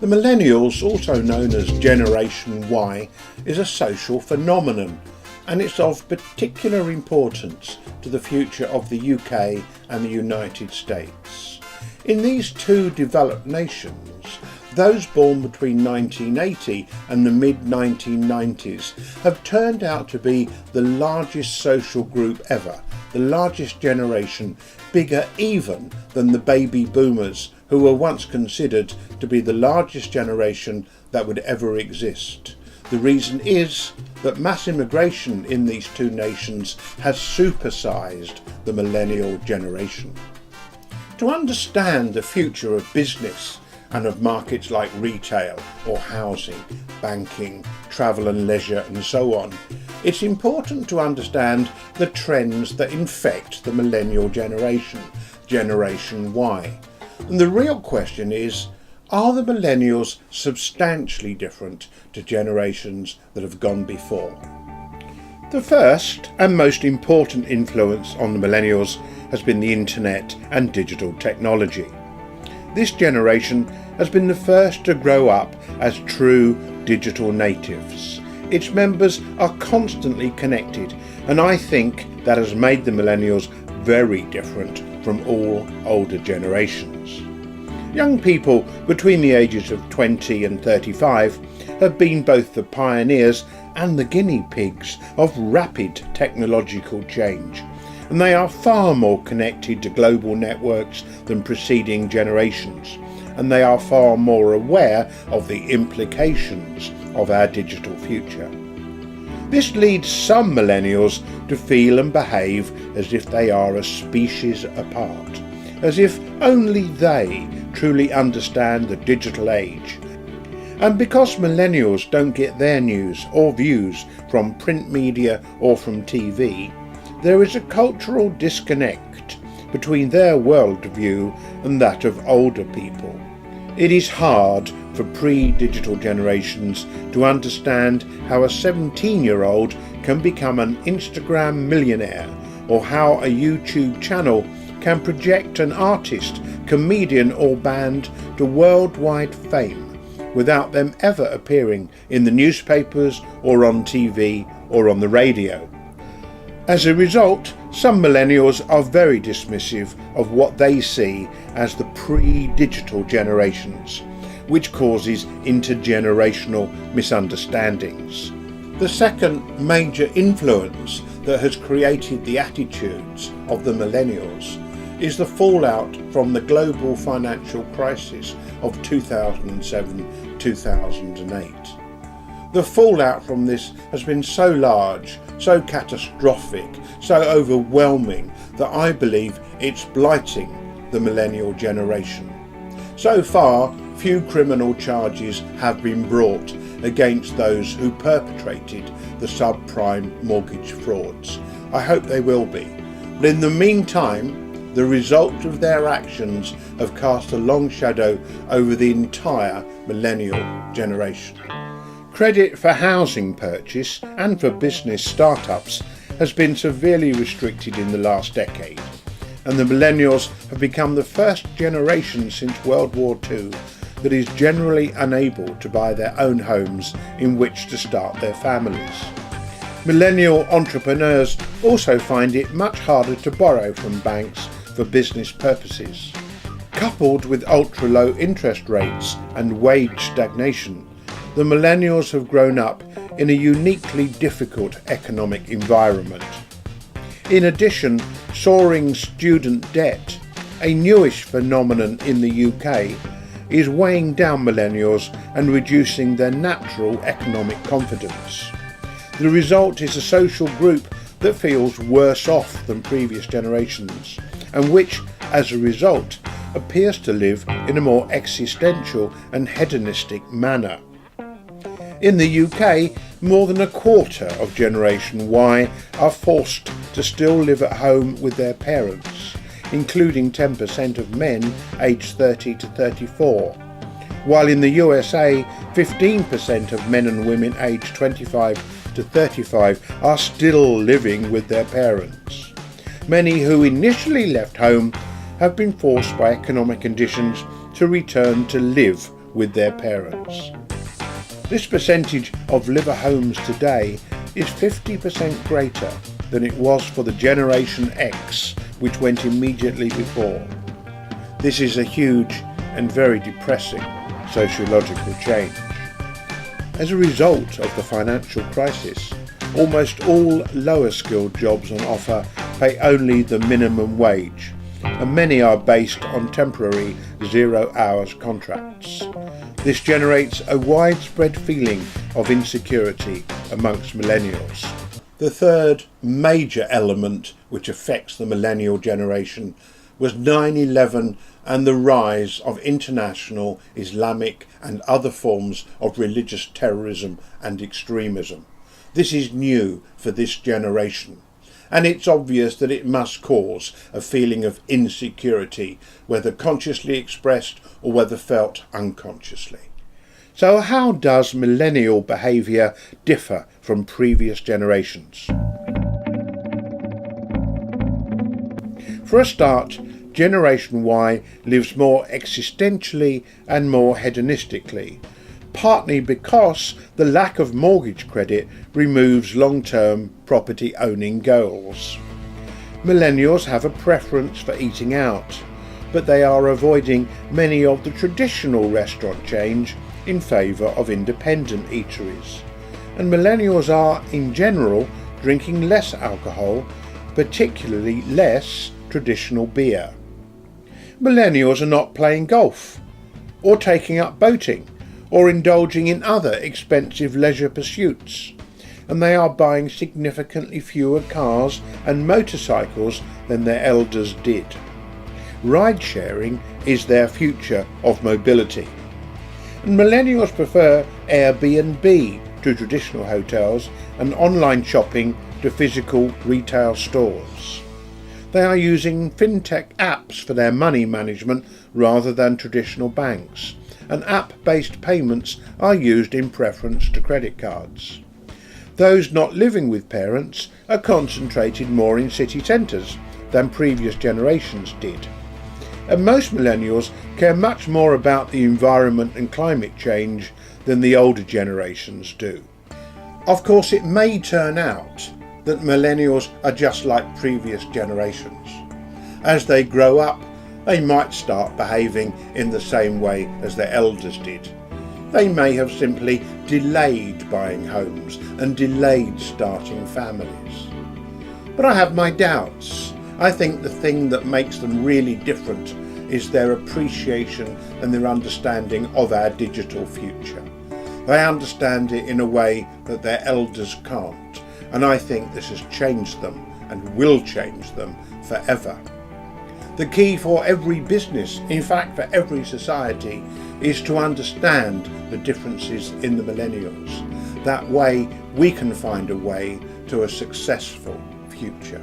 The millennials, also known as Generation Y, is a social phenomenon, and it's of particular importance to the future of the UK and the United States. In these two developed nations, those born between 1980 and the mid-1990s have turned out to be the largest social group ever, the largest generation, bigger even than the baby boomers, who were once considered to be the largest generation that would ever exist. The reason is that mass immigration in these two nations has supersized the millennial generation. To understand the future of business and of markets like retail or housing, banking, travel and leisure and so on, it's important to understand the trends that infect the millennial generation, Generation Y. And the real question is, are the millennials substantially different to generations that have gone before? The first and most important influence on the millennials has been the internet and digital technology. This generation has been the first to grow up as true digital natives. Its members are constantly connected, and I think that has made the millennials very different from all older generations. Young people between the ages of 20 and 35 have been both the pioneers and the guinea pigs of rapid technological change, and they are far more connected to global networks than preceding generations, and they are far more aware of the implications of our digital future. This leads some millennials to feel and behave as if they are a species apart, as if only they truly understand the digital age. And because millennials don't get their news or views from print media or from TV, there is a cultural disconnect between their worldview and that of older people. It is hard for pre-digital generations to understand how a 17-year-old can become an Instagram millionaire, or how a YouTube channel can project an artist, comedian or band to worldwide fame without them ever appearing in the newspapers or on TV or on the radio. As a result, some millennials are very dismissive of what they see as the pre-digital generations, which causes intergenerational misunderstandings. The second major influence that has created the attitudes of the millennials is the fallout from the global financial crisis of 2007-2008. The fallout from this has been so large, so catastrophic, so overwhelming that I believe it's blighting the millennial generation. So far, few criminal charges have been brought against those who perpetrated the subprime mortgage frauds. I hope they will be. But in the meantime, the result of their actions have cast a long shadow over the entire millennial generation. Credit for housing purchase and for business startups has been severely restricted in the last decade, and the millennials have become the first generation since World War II that is generally unable to buy their own homes in which to start their families. Millennial entrepreneurs also find it much harder to borrow from banks for business purposes. Coupled with ultra-low interest rates and wage stagnation, the millennials have grown up in a uniquely difficult economic environment. In addition, soaring student debt, a newish phenomenon in the UK, is weighing down millennials and reducing their natural economic confidence. The result is a social group that feels worse off than previous generations, and which, as a result, appears to live in a more existential and hedonistic manner. In the UK, more than a quarter of Generation Y are forced to still live at home with their parents, including 10% of men aged 30 to 34, while in the USA, 15% of men and women aged 25 to 35 are still living with their parents. Many who initially left home have been forced by economic conditions to return to live with their parents. This percentage of live-at homes today is 50% greater than it was for the Generation X, which went immediately before. This is a huge and very depressing sociological change. As a result of the financial crisis, almost all lower skilled jobs on offer pay only the minimum wage, and many are based on temporary 0 hours contracts. This generates a widespread feeling of insecurity amongst millennials. The third major element which affects the millennial generation was 9/11 and the rise of international Islamic and other forms of religious terrorism and extremism. This is new for this generation, and it's obvious that it must cause a feeling of insecurity, whether consciously expressed or whether felt unconsciously. So how does millennial behaviour differ from previous generations? For a start, Generation Y lives more existentially and more hedonistically, partly because the lack of mortgage credit removes long-term property-owning goals. Millennials have a preference for eating out, but they are avoiding many of the traditional restaurant chains in favour of independent eateries. And millennials are, in general, drinking less alcohol, particularly less traditional beer. Millennials are not playing golf, or taking up boating, or indulging in other expensive leisure pursuits, and they are buying significantly fewer cars and motorcycles than their elders did. Ride-sharing is their future of mobility, and millennials prefer Airbnb to traditional hotels and online shopping to physical retail stores. They are using fintech apps for their money management rather than traditional banks, and app-based payments are used in preference to credit cards. Those not living with parents are concentrated more in city centres than previous generations did. And most millennials care much more about the environment and climate change than the older generations do. Of course, it may turn out that millennials are just like previous generations. As they grow up, they might start behaving in the same way as their elders did. They may have simply delayed buying homes and delayed starting families. But I have my doubts. I think the thing that makes them really different is their appreciation and their understanding of our digital future. They understand it in a way that their elders can't, and I think this has changed them and will change them forever. The key for every business, in fact for every society, is to understand the differences in the millennials. That way we can find a way to a successful future.